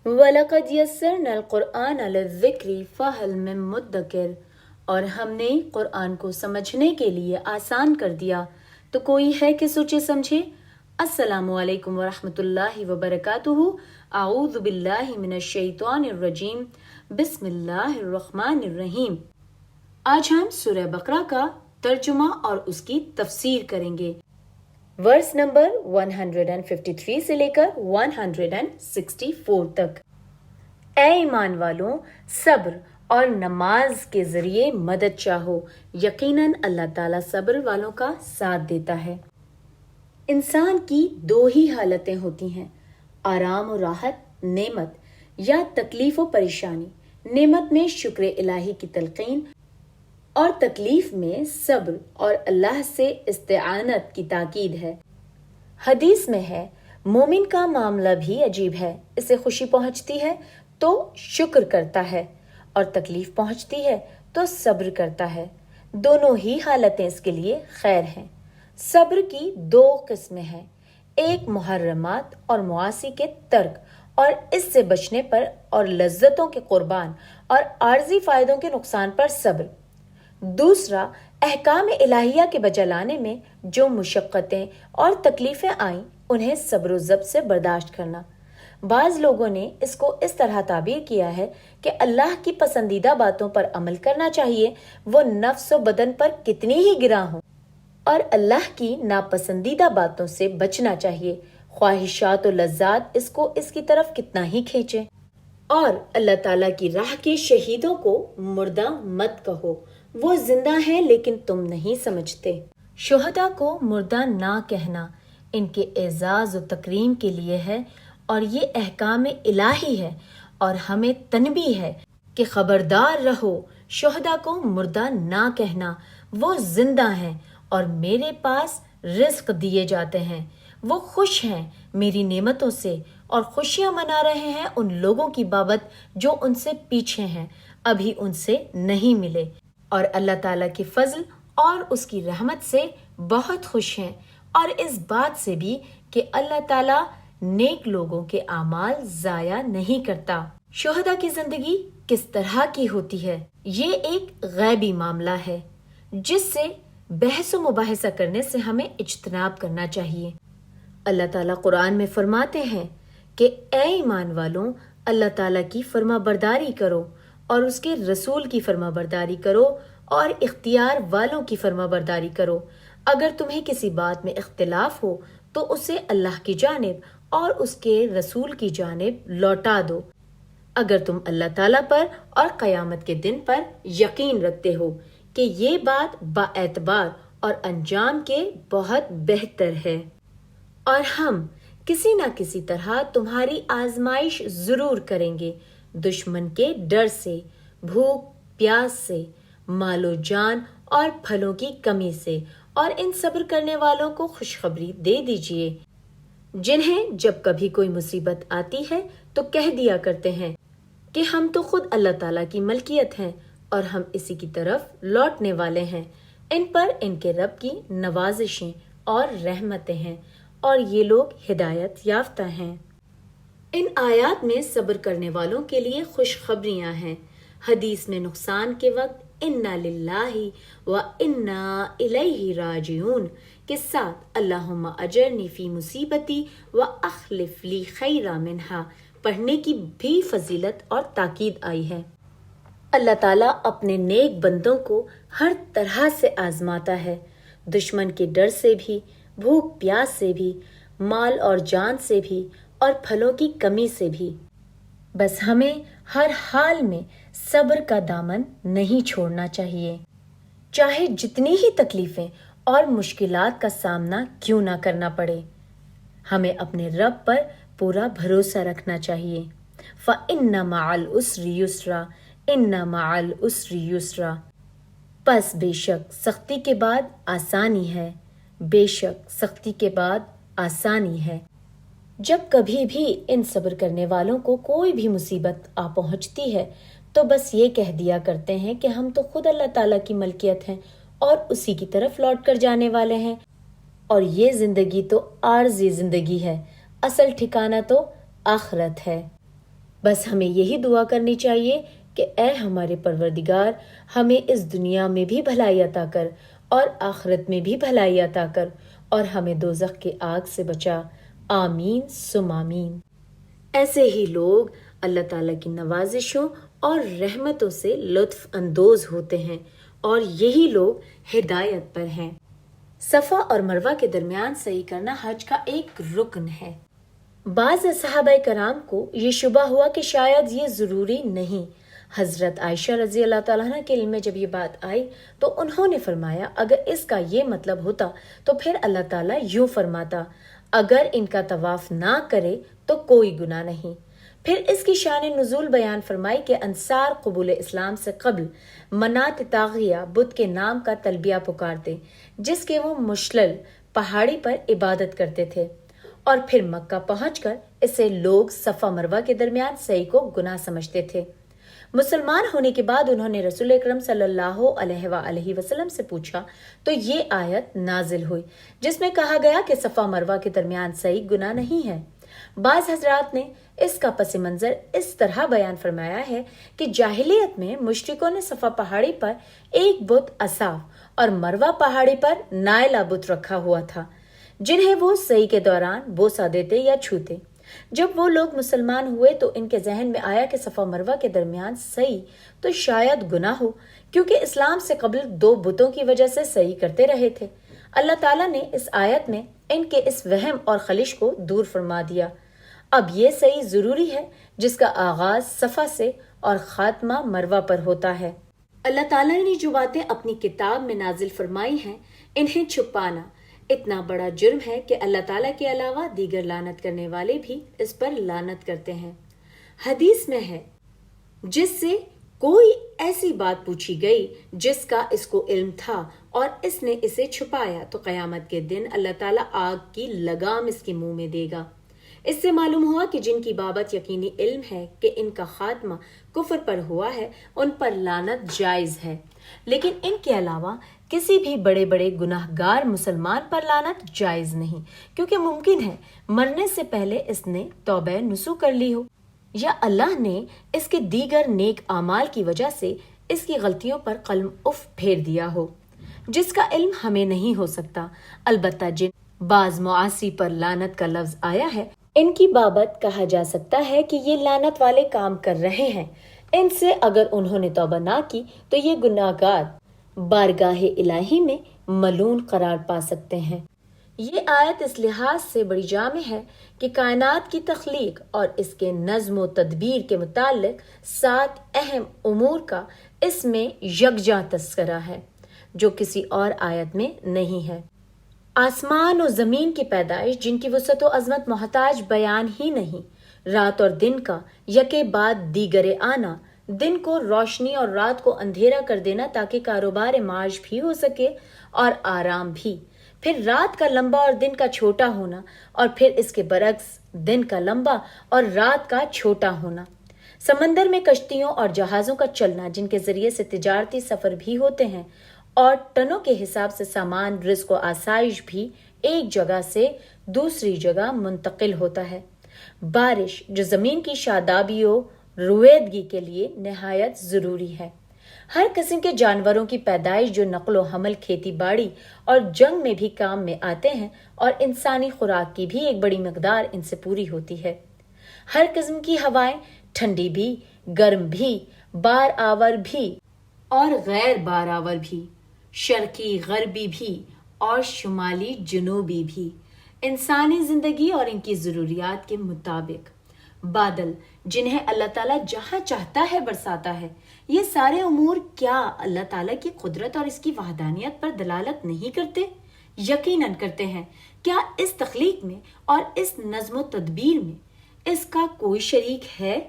وَلَقَدْ يَسَّرْنَا الْقُرْآنَ لِلذِّكْرِ فَهَلْ مِن مُدَّكِرٍ، اور ہم نے قرآن کو سمجھنے کے لیے آسان کر دیا تو کوئی ہے کہ سوچے سمجھے۔ السلام علیکم ورحمۃ اللہ وبرکاتہ۔ اعوذ باللہ من الشیطان الرجیم، بسم اللہ الرحمن الرحیم۔ آج ہم سورہ بقرہ کا ترجمہ اور اس کی تفسیر کریں گے، ورس نمبر 153 سے لے کر 164 تک۔ اے ایمان والوں، صبر اور نماز کے ذریعے مدد چاہو، یقیناً اللہ تعالیٰ صبر والوں کا ساتھ دیتا ہے۔ انسان کی دو ہی حالتیں ہوتی ہیں، آرام و راحت، نعمت یا تکلیف و پریشانی۔ نعمت میں شکر الہی کی تلقین اور تکلیف میں صبر اور اللہ سے استعانت کی تاکید ہے۔ حدیث میں ہے، مومن کا معاملہ بھی عجیب ہے، اسے خوشی پہنچتی ہے تو شکر کرتا ہے اور تکلیف پہنچتی ہے تو صبر کرتا ہے۔ دونوں ہی حالتیں اس کے لیے خیر ہیں۔ صبر کی دو قسمیں ہیں، ایک محرمات اور معاصی کے ترک اور اس سے بچنے پر اور لذتوں کے قربان اور عارضی فائدوں کے نقصان پر صبر، دوسرا احکام الہیہ کے بجا لانے میں جو مشقتیں اور تکلیفیں آئیں انہیں صبر و ضبط سے برداشت کرنا۔ بعض لوگوں نے اس کو اس طرح تعبیر کیا ہے کہ اللہ کی پسندیدہ باتوں پر عمل کرنا چاہیے، وہ نفس و بدن پر کتنی ہی گراں ہوں، اور اللہ کی ناپسندیدہ باتوں سے بچنا چاہیے، خواہشات و لذات اس کو اس کی طرف کتنا ہی کھینچیں۔ اور اللہ تعالیٰ کی راہ کے شہیدوں کو مردہ مت کہو، وہ زندہ ہیں لیکن تم نہیں سمجھتے۔ شہداء کو مردہ نہ کہنا ان کے اعزاز و تکریم کے لیے ہے، اور یہ احکام الہی ہے، اور ہمیں تنبیہ ہے کہ خبردار رہو، شہداء کو مردہ نہ کہنا، وہ زندہ ہیں اور میرے پاس رزق دیے جاتے ہیں، وہ خوش ہیں میری نعمتوں سے اور خوشیاں منا رہے ہیں ان لوگوں کی بابت جو ان سے پیچھے ہیں، ابھی ان سے نہیں ملے، اور اللہ تعالیٰ کے فضل اور اس کی رحمت سے بہت خوش ہیں، اور اس بات سے بھی کہ اللہ تعالیٰ نیک لوگوں کے اعمال ضائع نہیں کرتا۔ شہداء کی زندگی کس طرح کی ہوتی ہے، یہ ایک غیبی معاملہ ہے جس سے بحث و مباحثہ کرنے سے ہمیں اجتناب کرنا چاہیے۔ اللہ تعالیٰ قرآن میں فرماتے ہیں کہ اے ایمان والوں، اللہ تعالیٰ کی فرما برداری کرو اور اس کے رسول کی فرما برداری کرو اور اختیار والوں کی فرما برداری کرو۔ اگر تمہیں کسی بات میں اختلاف ہو تو اسے اللہ کی جانب اور اس کے رسول کی جانب لوٹا دو، اگر تم اللہ تعالیٰ پر اور قیامت کے دن پر یقین رکھتے ہو کہ یہ بات با اعتبار اور انجام کے بہت بہتر ہے۔ اور ہم کسی نہ کسی طرح تمہاری آزمائش ضرور کریں گے، دشمن کے ڈر سے، بھوک پیاس سے، مال و جان اور پھلوں کی کمی سے، اور ان صبر کرنے والوں کو خوشخبری دے دیجیے جنہیں جب کبھی کوئی مصیبت آتی ہے تو کہہ دیا کرتے ہیں کہ ہم تو خود اللہ تعالیٰ کی ملکیت ہیں اور ہم اسی کی طرف لوٹنے والے ہیں، ان پر ان کے رب کی نوازشیں اور رحمتیں ہیں، اور یہ لوگ ہدایت یافتہ ہیں۔ ان آیات میں صبر کرنے والوں کے لیے خوشخبریاں ہیں۔ حدیث میں نقصان کے وقت انا للہ و انا الیہ راجعون کے ساتھ اللہم اجرنی فی مصیبتی و اخلف لی خیرا منہا پڑھنے کی بھی فضیلت اور تاکید آئی ہے۔ اللہ تعالیٰ اپنے نیک بندوں کو ہر طرح سے آزماتا ہے، دشمن کے ڈر سے بھی، بھوک پیاس سے بھی، مال اور جان سے بھی، اور پھلوں کی کمی سے بھی۔ بس ہمیں ہر حال میں صبر کا دامن نہیں چھوڑنا چاہیے، چاہے جتنی ہی تکلیفیں اور مشکلات کا سامنا کیوں نہ کرنا پڑے۔ ہمیں اپنے رب پر پورا بھروسہ رکھنا چاہیے۔ فَإِنَّ مَعَ الْعُسْرِ يُسْرًا إِنَّ مَعَ الْعُسْرِ يُسْرًا، پس بے شک سختی کے بعد آسانی ہے، بے شک سختی کے بعد آسانی ہے۔ جب کبھی بھی ان صبر کرنے والوں کو کوئی بھی مصیبت آ پہنچتی ہے تو بس یہ کہہ دیا کرتے ہیں کہ ہم تو خود اللہ تعالیٰ کی ملکیت ہیں اور اسی کی طرف لوٹ کر جانے والے ہیں، اور یہ زندگی تو عارضی زندگی ہے، اصل ٹھکانہ تو آخرت ہے۔ بس ہمیں یہی دعا کرنی چاہیے کہ اے ہمارے پروردگار، ہمیں اس دنیا میں بھی بھلائی عطا کر اور آخرت میں بھی بھلائی عطا کر، اور ہمیں دوزخ کی آگ سے بچا۔ آمین ثم آمین۔ ایسے ہی لوگ اللہ تعالیٰ کی نوازشوں اور رحمتوں سے لطف اندوز ہوتے ہیں، اور یہی لوگ ہدایت پر ہیں۔ صفا اور مروہ کے درمیان صحیح کرنا حج کا ایک رکن ہے۔ بعض صحابہ کرام کو یہ شبہ ہوا کہ شاید یہ ضروری نہیں۔ حضرت عائشہ رضی اللہ تعالیٰ عنہ کے علم میں جب یہ بات آئی تو انہوں نے فرمایا اگر اس کا یہ مطلب ہوتا تو پھر اللہ تعالیٰ یوں فرماتا اگر ان کا طواف نہ کرے تو کوئی گناہ نہیں۔ پھر اس کی شان نزول بیان فرمائی کہ انصار قبول اسلام سے قبل منات طاغیہ بت کے نام کا تلبیہ پکارتے جس کے وہ مشلل پہاڑی پر عبادت کرتے تھے، اور پھر مکہ پہنچ کر اسے لوگ صفا مروہ کے درمیان سعی کو گناہ سمجھتے تھے۔ مسلمان ہونے کے بعد انہوں نے رسول اکرم صلی اللہ علیہ وآلہ وسلم سے پوچھا تو یہ آیت نازل ہوئی جس میں کہا گیا کہ صفا مروہ کے درمیان سعی گناہ نہیں ہے۔ بعض حضرات نے اس کا پس منظر اس طرح بیان فرمایا ہے کہ جاہلیت میں مشرکوں نے صفا پہاڑی پر ایک بت اصاف اور مروہ پہاڑی پر نائلہ بت رکھا ہوا تھا جنہیں وہ سعی کے دوران بوسہ دیتے یا چھوتے۔ جب وہ لوگ مسلمان ہوئے تو ان کے ذہن میں آیا کہ صفا مروہ کے درمیان سعی تو شاید گناہ ہو، کیونکہ اسلام سے قبل دو بتوں کی وجہ سے سعی کرتے رہے تھے۔ اللہ تعالیٰ نے اس آیت میں ان کے اس وہم اور خلش کو دور فرما دیا۔ اب یہ سعی ضروری ہے جس کا آغاز صفا سے اور خاتمہ مروہ پر ہوتا ہے۔ اللہ تعالیٰ نے جو باتیں اپنی کتاب میں نازل فرمائی ہیں انہیں چھپانا اتنا بڑا جرم ہے کہ اللہ تعالیٰ کے علاوہ دیگر لعنت کرنے والے بھی اس پر لعنت کرتے ہیں۔ حدیث میں ہے جس سے کوئی ایسی بات پوچھی گئی جس کا اس کو علم تھا اور اس نے اسے چھپایا تو قیامت کے دن اللہ تعالیٰ آگ کی لگام اس کے منہ میں دے گا۔ اس سے معلوم ہوا کہ جن کی بابت یقینی علم ہے کہ ان کا خاتمہ کفر پر ہوا ہے ان پر لعنت جائز ہے، لیکن ان کے علاوہ کسی بھی بڑے بڑے گناہ گار مسلمان پر لعنت جائز نہیں، کیونکہ ممکن ہے مرنے سے پہلے اس نے توبہ نصوح کر لی ہو یا اللہ نے اس کے دیگر نیک اعمال کی وجہ سے اس کی غلطیوں پر قلم اف پھیر دیا ہو، جس کا علم ہمیں نہیں ہو سکتا۔ البتہ جن بعض معاصی پر لعنت کا لفظ آیا ہے ان کی بابت کہا جا سکتا ہے کہ یہ لعنت والے کام کر رہے ہیں، ان سے اگر انہوں نے توبہ نہ کی تو یہ گناہ گار بارگاہ الہی میں ملعون قرار پا سکتے ہیں۔ یہ آیت اس لحاظ سے بڑی جامع ہے کہ کائنات کی تخلیق اور اس کے نظم و تدبیر کے متعلق 7 اہم امور کا اس میں یکجا تذکرہ ہے جو کسی اور آیت میں نہیں ہے۔ آسمان و زمین کی پیدائش جن کی وسعت و عظمت محتاج بیان ہی نہیں، رات اور دن کا یکے بعد دیگرے آنا، دن کو روشنی اور رات کو اندھیرا کر دینا تاکہ کاروبار معاش بھی ہو سکے اور آرام بھی، پھر رات کا لمبا اور دن کا چھوٹا ہونا، اور پھر اس کے برعکس دن کا لمبا اور رات کا چھوٹا ہونا، سمندر میں کشتیوں اور جہازوں کا چلنا جن کے ذریعے سے تجارتی سفر بھی ہوتے ہیں، اور ٹنوں کے حساب سے سامان، رزق و آسائش بھی ایک جگہ سے دوسری جگہ منتقل ہوتا ہے، بارش جو زمین کی شادابی و رویدگی کے لیے نہایت ضروری ہے، ہر قسم کے جانوروں کی پیدائش جو نقل و حمل، کھیتی باڑی اور جنگ میں بھی کام میں آتے ہیں، اور انسانی خوراک کی بھی ایک بڑی مقدار ان سے پوری ہوتی ہے، ہر قسم کی ہوائیں، ٹھنڈی بھی، گرم بھی، بار آور بھی اور غیر بار آور بھی، شرقی غربی بھی اور شمالی جنوبی بھی، انسانی زندگی اور ان کی ضروریات کے مطابق، بادل جنہیں اللہ تعالیٰ جہاں چاہتا ہے برساتا ہے، یہ سارے امور کیا اللہ تعالیٰ کی قدرت اور اس کی وحدانیت پر دلالت نہیں کرتے؟ یقیناً کرتے ہیں۔ کیا اس تخلیق میں اور اس نظم و تدبیر میں اس کا کوئی شریک ہے؟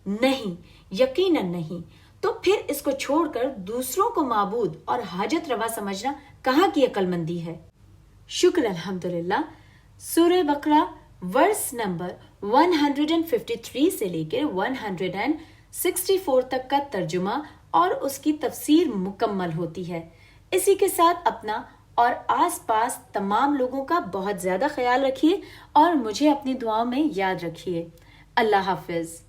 نہیں، یقیناً نہیں۔ تو پھر اس کو چھوڑ کر دوسروں کو معبود اور حاجت روا سمجھنا کہاں کی عقل مندی ہے؟ شکر الحمدللہ۔ سورہ بقرہ ورس نمبر 153 سے لے کر 164 تک کا ترجمہ اور اس کی تفسیر مکمل ہوتی ہے۔ اسی کے ساتھ اپنا اور آس پاس تمام لوگوں کا بہت زیادہ خیال رکھیے اور مجھے اپنی دعاؤں میں یاد رکھیے۔ اللہ حافظ۔